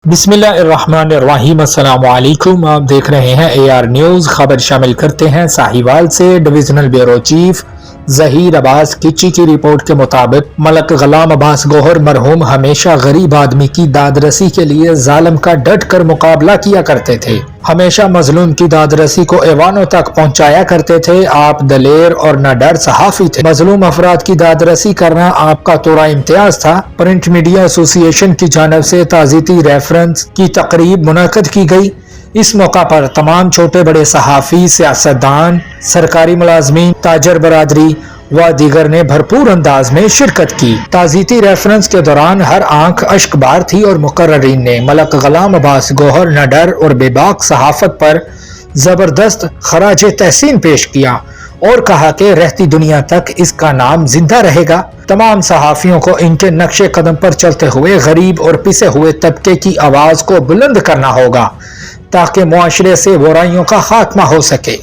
بسم اللہ الرحمن الرحیم۔ السلام علیکم، آپ دیکھ رہے ہیں AR نیوز۔ خبر شامل کرتے ہیں ساہیوال سے۔ ڈویژنل بیورو چیف ظہیر عباس کچی کی رپورٹ کے مطابق ملک غلام عباس گوہر مرحوم ہمیشہ غریب آدمی کی داد رسی کے لیے ظالم کا ڈٹ کر مقابلہ کیا کرتے تھے، ہمیشہ مظلوم کی داد رسی کو ایوانوں تک پہنچایا کرتے تھے۔ آپ دلیر اور نہ ڈر صحافی تھے، مظلوم افراد کی داد رسی کرنا آپ کا توڑا امتیاز تھا۔ پرنٹ میڈیا ایسوسی ایشن کی جانب سے تعزیتی ریفرنس کی تقریب منعقد کی گئی۔ اس موقع پر تمام چھوٹے بڑے صحافی، سیاستدان، سرکاری ملازمین، تاجر برادری و دیگر نے بھرپور انداز میں شرکت کی۔ تعزیتی ریفرنس کے دوران ہر آنکھ اشک بار تھی اور مقررین نے ملک غلام عباس گوہر نڈر اور بے باک صحافت پر زبردست خراج تحسین پیش کیا اور کہا کہ رہتی دنیا تک اس کا نام زندہ رہے گا۔ تمام صحافیوں کو ان کے نقش قدم پر چلتے ہوئے غریب اور پسے ہوئے طبقے کی آواز کو بلند کرنا ہوگا تاکہ معاشرے سے برائیوں کا خاتمہ ہو سکے۔